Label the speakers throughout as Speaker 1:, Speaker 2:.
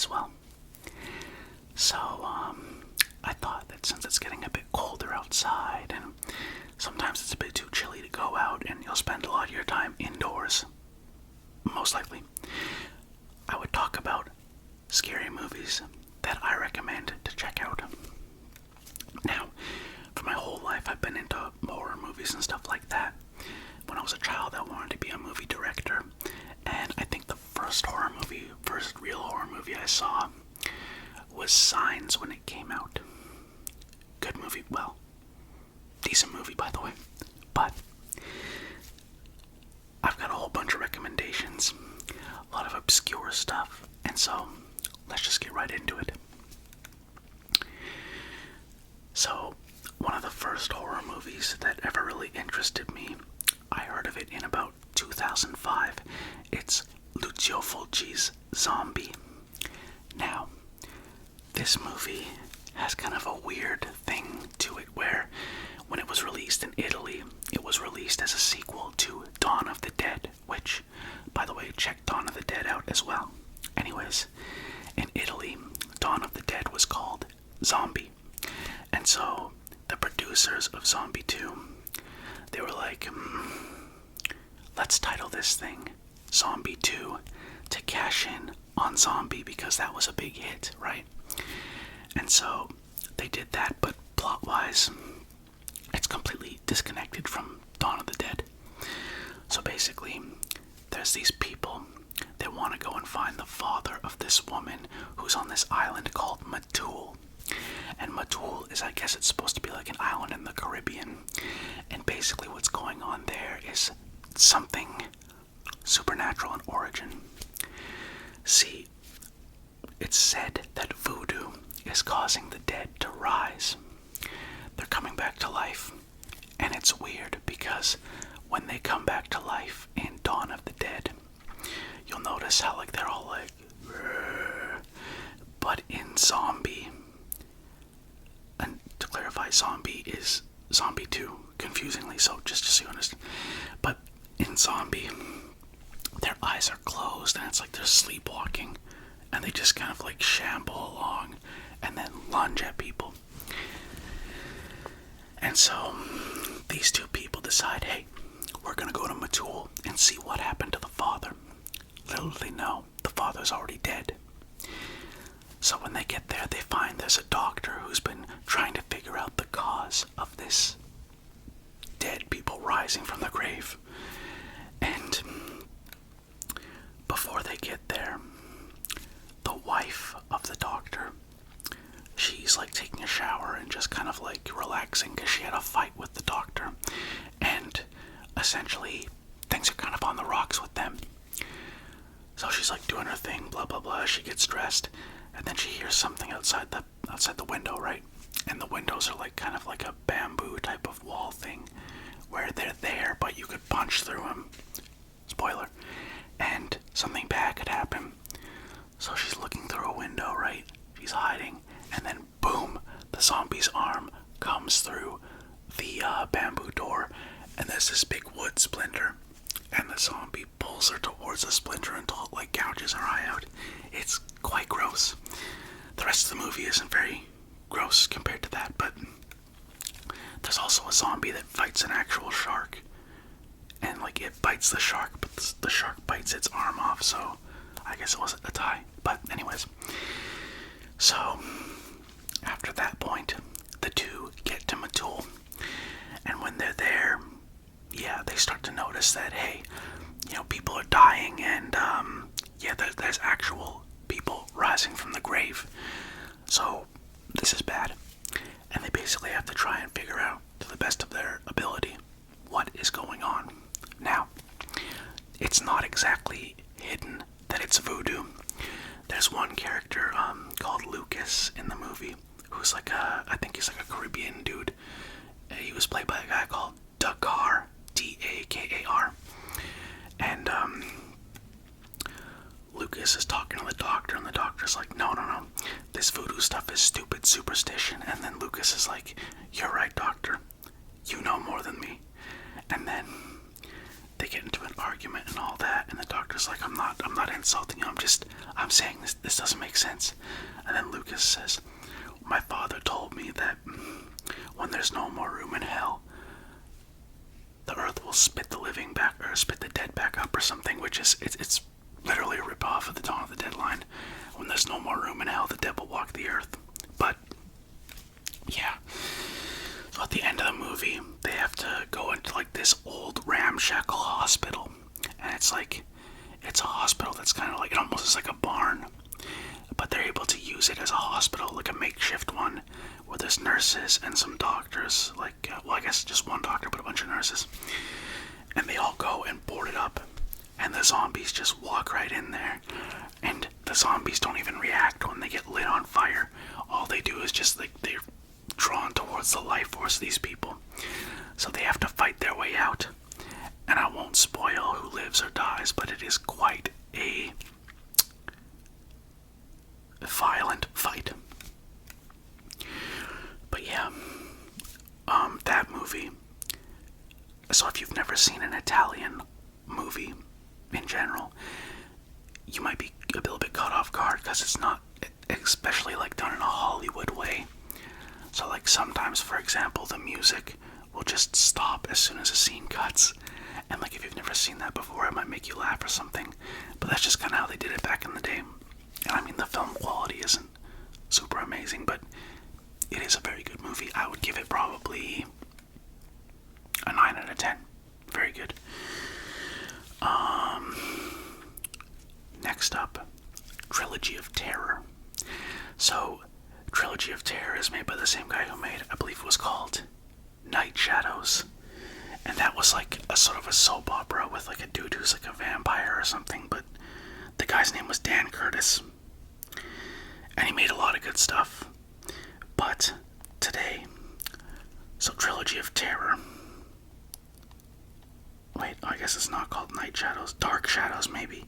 Speaker 1: as well. So, I thought that since it's getting a bit colder outside, and sometimes it's a bit too chilly to go out, and you'll spend a lot of your time indoors, most likely, I would talk about scary movies that I recommend to check out. Now, for my whole life, I've been into horror movies and stuff like that. When I was a child, I wanted to be a movie director, and I think the first real horror movie I saw was Signs when it came out. Good movie, well, decent movie, by the way. But I've got a whole bunch of recommendations, a lot of obscure stuff, and so let's just get right into it. So, one of the first horror movies that ever really interested me, I heard of it in about 2005. It's Lucio Fulci's Zombie. Now, this movie has kind of a weird thing to it where when it was released in Italy, it was released as a sequel to Dawn of the Dead, which, by the way, check Dawn of the Dead out as well. Anyways, in Italy, Dawn of the Dead was called Zombie. And so, the producers of Zombie 2, they were like, let's title this thing Zombie 2 to cash in on Zombie because that was a big hit, right? And so, they did that, but plot-wise, it's completely disconnected from Dawn of the Dead. So basically, there's these people that want to go and find the father of this woman who's on this island called Matul. And Matul is, I guess it's supposed to be like an island in the Caribbean. And basically what's going on there is something supernatural in origin. See, it's said that voodoo is causing the dead to rise. They're coming back to life. And it's weird because when they come back to life in Dawn of the Dead, you'll notice how like they're all like, rrr. But in Zombie, and to clarify, Zombie is Zombie 2, confusingly so, just so you understand. But in Zombie, their eyes are closed and it's like they're sleepwalking, and they just kind of like shamble along and then lunge at people. And so these two people decide, hey, we're gonna go to Matul and see what happened to the father. Little do they know, the father's already dead. So when they get there, they find there's a doctor who's been trying to figure out the cause of this dead people rising from the grave. And before they get there, the wife of the doctor, she's like taking a shower and just kind of like relaxing because she had a fight with the doctor. And essentially, things are kind of on the rocks with them. So she's like doing her thing, blah blah blah, she gets dressed. And then she hears something outside the window, right? And the windows are like kind of like a bamboo type of wall thing where they're there, but you could punch through them. Spoiler. And something bad could happen. So she's looking through a window, right? She's hiding. And then boom, the zombie's arm comes through the bamboo door. And there's this big wood splinter. And the zombie pulls her towards the splinter until it like gouges her eye out. It's quite gross. The rest of the movie isn't very gross compared to that, but there's also a zombie that fights an actual shark. And like it bites the shark, but the shark bites its arm off, so I guess it wasn't a tie. But anyways, so after that point, the two get to Matul. And when they're there, yeah, they start to notice that, hey, you know, people are dying, and yeah, there's actual people rising from the grave. So this is bad. And they basically have to try and figure out, to the best of their ability, what is going on. Now, it's not exactly hidden that it's voodoo. There's one character called Lucas in the movie, who's like I think he's like a Caribbean dude. He was played by a guy called Dakar, D-A-K-A-R. And Lucas is talking to the doctor, and the doctor's like, no, this voodoo stuff is stupid superstition. And then Lucas is like, you're right, doctor, you know more than me. And then they get into an argument and all that, and the doctor's like, I'm not insulting you, I'm saying this doesn't make sense. And then Lucas says, my father told me that when there's no more room in hell, the earth will spit the living back, or spit the dead back up or something, which is, it's literally a ripoff of the Dawn of the Dead line. When there's no more room in hell, the dead will walk the earth. But, yeah. So at the end of the movie, they have to go into like this old ramshackle hospital. And it's a hospital that's kind of like, it almost is like a barn. But they're able to use it as a hospital, like a makeshift one, where there's nurses and some doctors, well, I guess just one doctor, but a bunch of nurses. And they all go and board it up. And the zombies just walk right in there. And the zombies don't even react when they get lit on fire. All they do is just, like, they're drawn towards the life force of these people. So they have to fight their way out. And I won't spoil who lives or dies, but it is quite a violent fight. But yeah, that movie. So if you've never seen an Italian movie in general, you might be a little bit caught off guard because it's not, especially like done in a Hollywood way. So like sometimes, for example, the music will just stop as soon as a scene cuts. And like if you've never seen that before, it might make you laugh or something. But that's just kind of how they did it back in the day. And I mean, the film quality isn't super amazing, but it is a very good movie. I would give it probably a 9 out of 10. Very good. Next up, Trilogy of Terror. So, Trilogy of Terror is made by the same guy who made, I believe it was called Night Shadows. And that was like a sort of a soap opera with like a dude who's like a vampire or something, but the guy's name was Dan Curtis. And he made a lot of good stuff. But today, so Trilogy of Terror. Wait, I guess it's not called Night Shadows. Dark Shadows, maybe.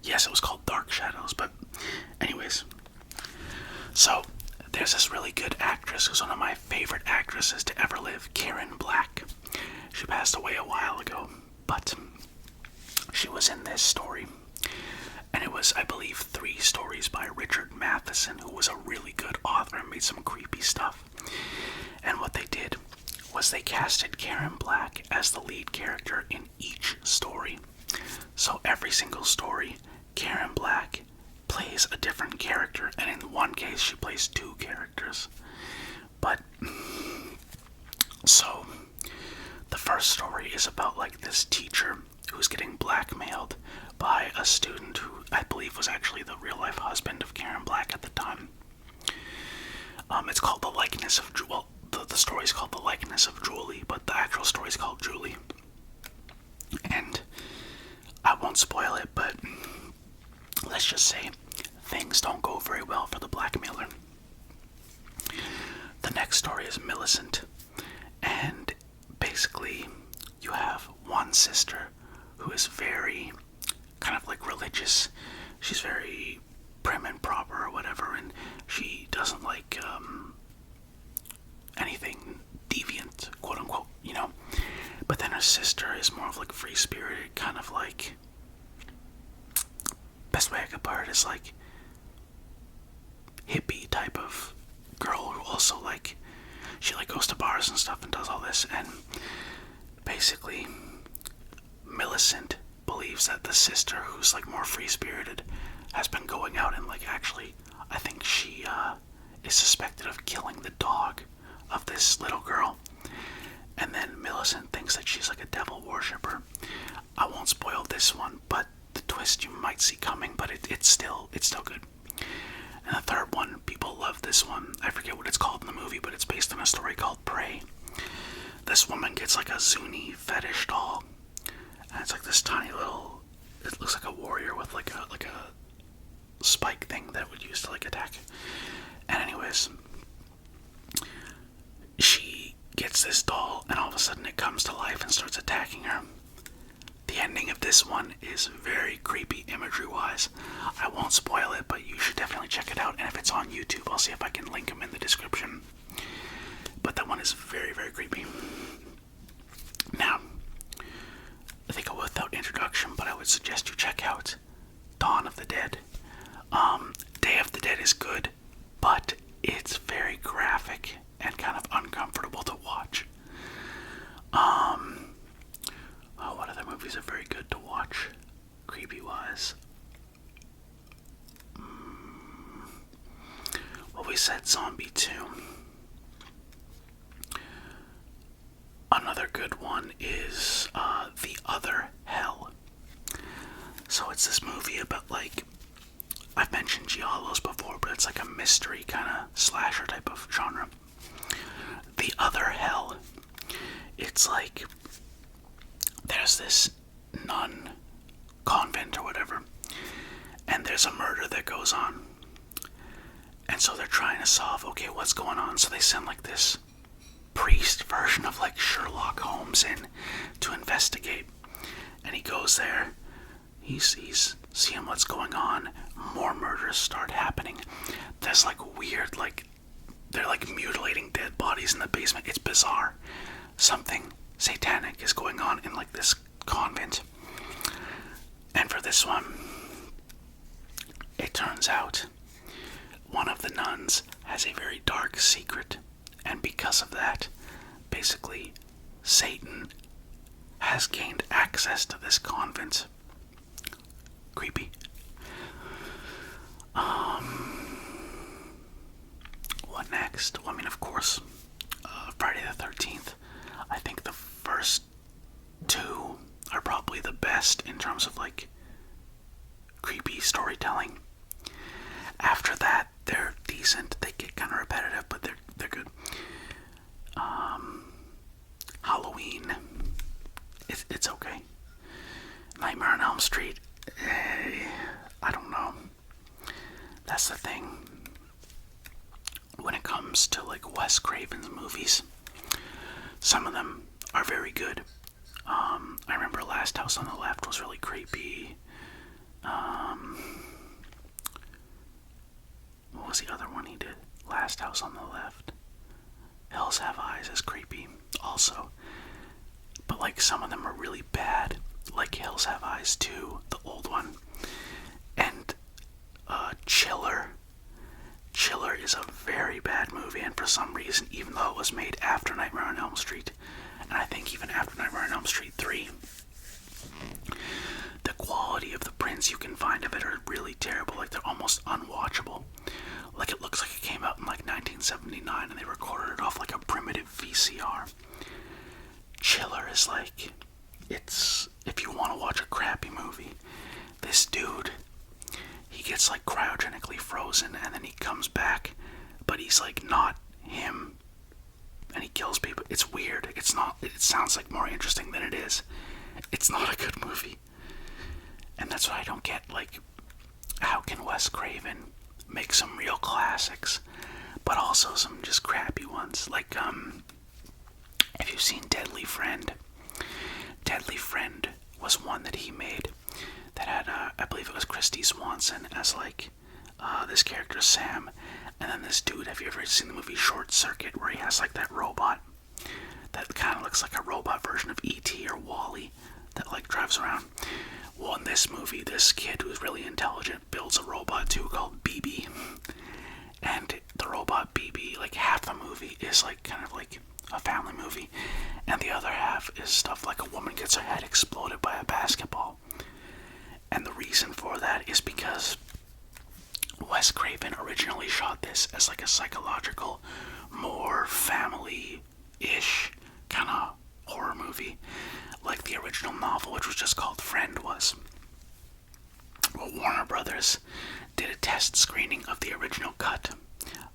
Speaker 1: Yes, it was called Dark Shadows, but anyways. So, there's this really good actress who's one of my favorite actresses to ever live, Karen Black. She passed away a while ago, but she was in this story. And it was, I believe, 3 stories by Richard Matheson, who was a really good author and made some creepy stuff. And what they did was they casted Karen Black as the lead character in each story. So every single story, Karen Black plays a different character, and in one case she plays 2 characters. But, so, the first story is about like this teacher who's getting blackmailed by a student who I believe was actually the real life husband of Karen Black at the time. It's called The Likeness of Julie. Well, the story is called The Likeness of Julie, but the actual story is called Julie. And I won't spoil it, but let's just say things don't go very well for the blackmailer. The next story is Millicent, and basically you have one sister who is very kind of like religious. She's very prim and proper or whatever, and she doesn't like anything deviant, quote unquote, you know. But then her sister is more of like free-spirited, kind of like, best way I could put it is like hippie type of girl who also like, she like goes to bars and stuff and does all this. And basically Millicent believes that the sister, who's like more free-spirited, has been going out and like actually, I think she is suspected of killing the dog of this little girl. And then Millicent thinks that she's like a devil worshipper. I won't spoil this one, but the twist you might see coming, but it's still good. And the third one, people love this one. I forget what it's called in the movie, but it's based on a story called Prey. This woman gets like a Zuni fetish doll, and it's like this tiny little, it looks like a warrior with like a spike thing that would use to like attack. And anyways, she gets this doll, and all of a sudden it comes to life and starts attacking her. The ending of this one is very creepy imagery-wise. I won't spoil it, but you should definitely check it out. And if it's on YouTube, I'll see if I can link them in the description. But that one is very, very creepy. Now, I think without introduction, but I would suggest you check out Dawn of the Dead. Day of the Dead is good, but it's very graphic and kind of uncomfortable to watch. What other movies are very good to watch, creepy-wise? Well, we said Zombie 2. Another good one is The Other Hell. So it's this movie about, like, I've mentioned giallos before, but it's like a mystery kind of slasher type of genre. The Other Hell. It's like there's this nun convent or whatever, and there's a murder that goes on. And so they're trying to solve, okay, what's going on? So they send like this priest version of like Sherlock Holmes in to investigate. And he goes there. He's seeing what's going on. More murders start happening. There's like weird, like, they're like mutilating dead bodies in the basement. It's bizarre. Something satanic is going on in like this convent. And for this one, it turns out one of the nuns has a very dark secret. And because of that, basically, Satan has gained access to this convent. Creepy. What next? Well, I mean, of course, Friday the 13th. I think the first two are probably the best in terms of, like, creepy storytelling. After that, they're decent. They get kind of repetitive, but they're good. Halloween, it's okay. Nightmare on Elm Street, I don't know. That's the thing. When it comes to like Wes Craven's movies, some of them are very good. I remember Last House on the Left was really creepy. What was the other one he did? Last House on the Left. Hills Have Eyes is creepy also. But like some of them are really bad. Like Hills Have Eyes 2, the old one. And Chiller. Chiller is a very bad movie, and for some reason, even though it was made after Nightmare on Elm Street, and I think even after Nightmare on Elm Street 3, the quality of the prints you can find of it are really terrible. Like, they're almost unwatchable. Like, it looks like it came out in like 1979 and they recorded it off like a primitive VCR. Chiller is like, it's, if you want to watch a crappy movie, this dude, he gets like cryogenically frozen and then he comes back, but he's like not him, and he kills people. It's weird. It's not, it sounds like more interesting than it is. It's not a good movie. And that's what I don't get. Like, how can Wes Craven make some real classics, but also some just crappy ones? Like, have you seen Deadly Friend? Deadly Friend was one that he made that had, I believe it was Christy Swanson as like, this character Sam, and then this dude. Have you ever seen the movie Short Circuit, where he has like that robot that kind of looks like a robot version of E.T. or Wall-E that like drives around? Well, in this movie, this kid who's really intelligent builds a robot too called BB. And the robot BB, like half the movie is like kind of like a family movie, and the other half is stuff like a woman gets her head exploded by a basketball. And the reason for that is because Wes Craven originally shot this as like a psychological, more family-ish kind of horror movie, like the original novel, which was just called Friend, was. Well, Warner Brothers did a test screening of the original cut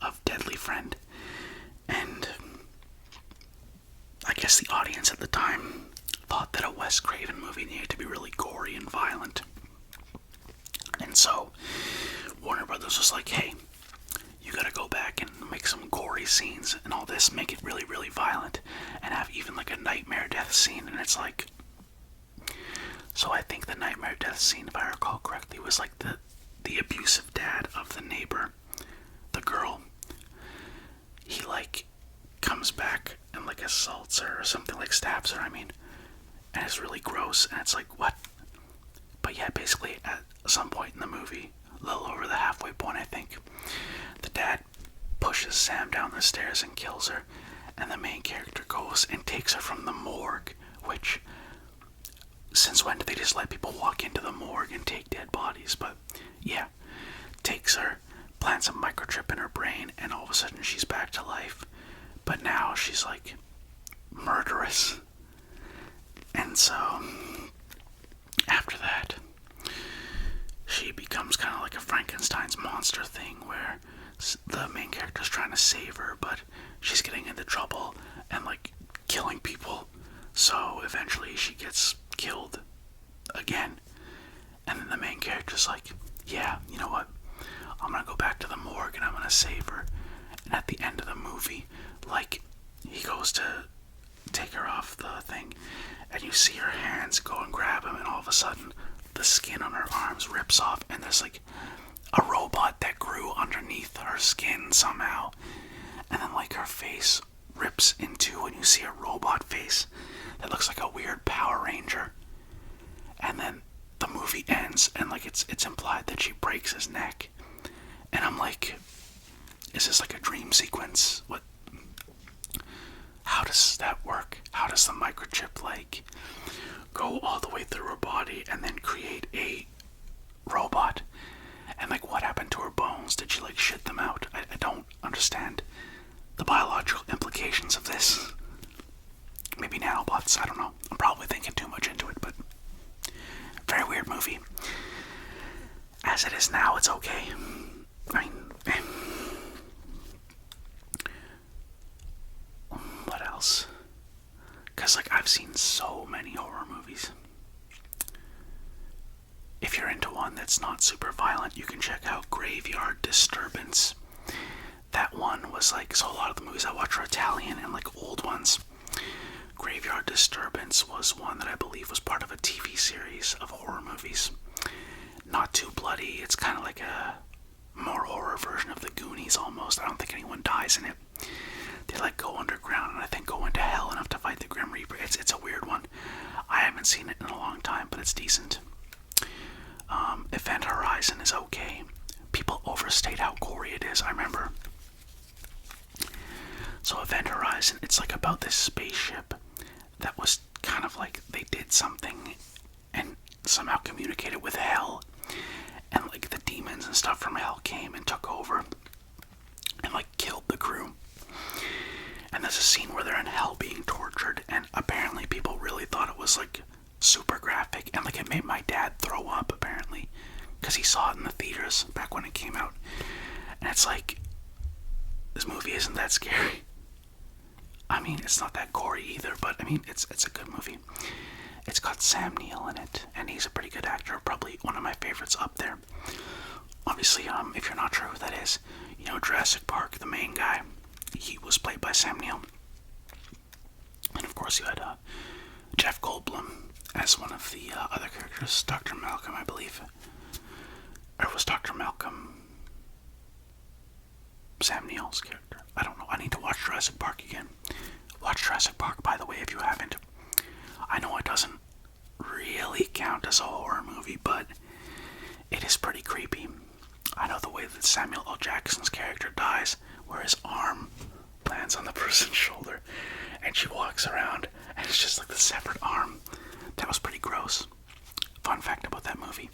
Speaker 1: of Deadly Friend, and I guess the audience at the time thought that a Wes Craven movie needed to be really gory and violent. And so Warner Brothers was like, hey, you gotta go back and make some gory scenes and all this, make it really, really violent, and have even like a nightmare death scene. And it's like, so I think the nightmare death scene, if I recall correctly, was like the abusive dad of the neighbor, the girl. He like comes back and like assaults her or something, like stabs her, I mean, and it's really gross. And it's like, what? But yeah, basically some point in the movie, a little over the halfway point, I think, the dad pushes Sam down the stairs and kills her, and the main character goes and takes her from the morgue, which, since when do they just let people walk into the morgue and take dead bodies? But yeah, takes her, plants a microchip in her brain, and all of a sudden she's back to life. But now she's like murderous. And so after that, she becomes kind of like a Frankenstein's monster thing where the main character's trying to save her, but she's getting into trouble and like killing people. So eventually she gets killed again. And then the main character's like, yeah, you know what? I'm gonna go back to the morgue and I'm gonna save her. And at the end of the movie, like, he goes to take her off the thing, and you see her hands go and grab him, and all of a sudden, the skin on her arms rips off, and there's like a robot that grew underneath her skin somehow. And then like her face rips in two, and you see a robot face that looks like a weird Power Ranger. And then the movie ends, and like it's implied that she breaks his neck. And I'm like, is this like a dream sequence? What? How does that work? How does the microchip like go all the way through her body and then create a robot? And like, what happened to her bones? Did she like shit them out? I don't understand the biological implications of this. Maybe nanobots, I don't know. I'm probably thinking too much into it, but very weird movie. As it is now, it's okay. I mean, what else? Because like, I've seen so many horror movies. If you're into one that's not super violent, you can check out Graveyard Disturbance. That one was like, so a lot of the movies I watch are Italian and like old ones. Graveyard Disturbance was one that I believe was part of a TV series of horror movies. Not too bloody, it's kind of like a more horror version of the Goonies almost. I don't think anyone dies in it. They like go underground and I think go into hell enough to fight the Grim Reaper. It's a weird one. I haven't seen it in a long time, but it's decent. Event Horizon is okay. People overstate how gory it is, I remember. So Event Horizon, it's like about this spaceship that was kind of like they did something and somehow communicated with hell. And like the demons and stuff from hell came and took over and like killed the crew. And there's a scene where they're in hell being tortured, and apparently people really thought it was like super graphic, and like it made my dad throw up apparently, because he saw it in the theaters back when it came out. And it's like, this movie isn't that scary. I mean, it's not that gory either, but I mean, it's a good movie. It's got Sam Neill in it, and he's a pretty good actor, probably one of my favorites up there. Obviously, if you're not sure who that is, you know Jurassic Park, the main guy, he was played by Sam Neill. And of course you had Jeff Goldblum as one of the other characters, Dr. Malcolm, I believe. Or was Dr. Malcolm Sam Neill's character? I don't know. I need to watch Jurassic Park again. Watch Jurassic Park, by the way, if you haven't. I know it doesn't really count as a horror movie, but it is pretty creepy. I know the way that Samuel L. Jackson's character dies, where his arm lands on the person's shoulder, and she walks around, and it's just like the severed arm. That was pretty gross. Fun fact about that movie.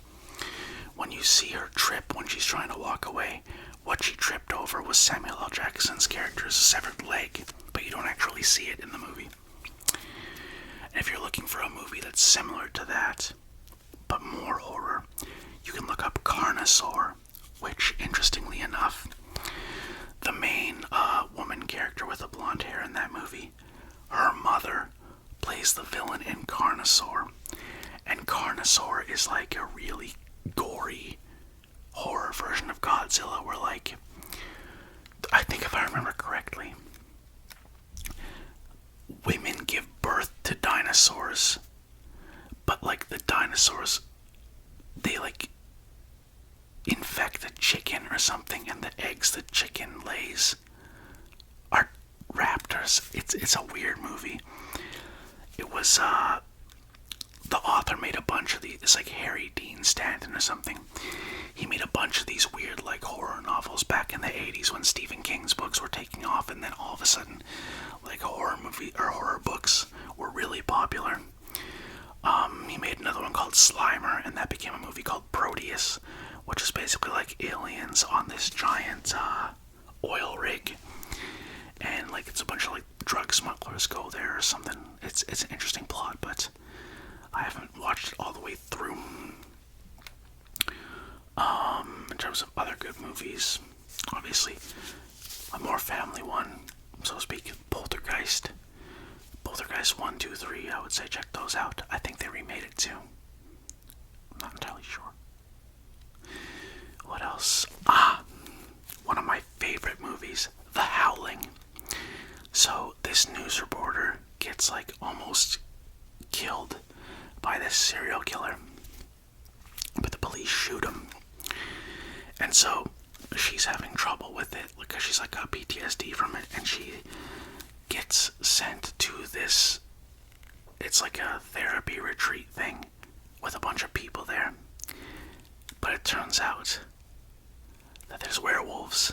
Speaker 1: When you see her trip when she's trying to walk away, what she tripped over was Samuel L. Jackson's character's severed leg, but you don't actually see it in the movie. And if you're looking for a movie that's similar to that, but more horror, you can look up Carnosaur, which, interestingly enough, the main woman character with the blonde hair in that movie, her mother plays the villain in Carnosaur. And Carnosaur is like a really gory horror version of Godzilla, where like, I think if I remember correctly, women give birth to dinosaurs, but like the dinosaurs, they like infect the chicken or something, and the eggs the chicken lays are raptors. It's a weird movie. It was the author made a bunch of these. It's like Harry Dean Stanton or something. He made a bunch of these weird like horror novels back in the 80s when Stephen King's books were taking off, and then all of a sudden like horror movie or horror books were really popular. He made another one called Slimer, and that became a movie called Proteus, which is basically like aliens on this giant oil rig, and like it's a bunch of like drug smugglers go there or something. It's an interesting plot, but I haven't watched it all the way through. In terms of other good movies, obviously a more family one, so to speak, Poltergeist 1, 2, 3, I would say check those out. I think they remade it too. I'm not entirely sure. What else? One of my favorite movies, The Howling. So this news reporter gets like almost killed by this serial killer, but the police shoot him. And so she's having trouble with it because she's like got PTSD from it, and she gets sent to this, it's like a therapy retreat thing with a bunch of people there. But it turns out that there's werewolves.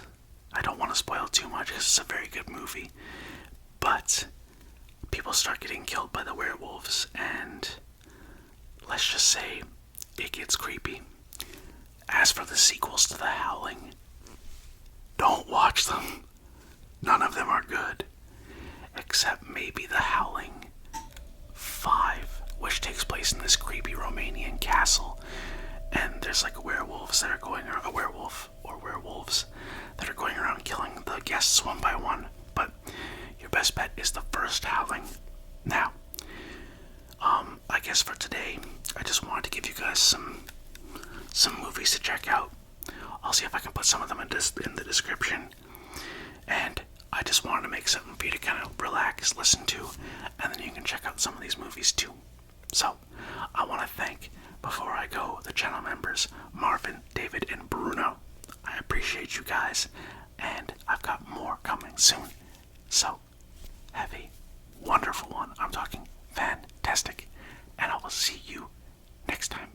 Speaker 1: I don't want to spoil too much because it's a very good movie, but people start getting killed by the werewolves, and let's just say it gets creepy. As for the sequels to The Howling, don't watch them. None of them are good, except maybe The Howling 5, which takes place in this creepy Romanian castle, and there's like werewolves that are going around, a werewolf or werewolves that are going around killing the guests one by one. But your best bet is the first Howling. Now, I guess for today, I just wanted to give you guys some movies to check out. I'll see if I can put some of them in the description. And I just wanted to make something for you to kind of relax, listen to, and then you can check out some of these movies too. So, I want to thank, before I go, the channel members, Marvin, David, and Bruno. I appreciate you guys, and I've got more coming soon. So, have a wonderful one. I'm talking fantastic, and I will see you next time.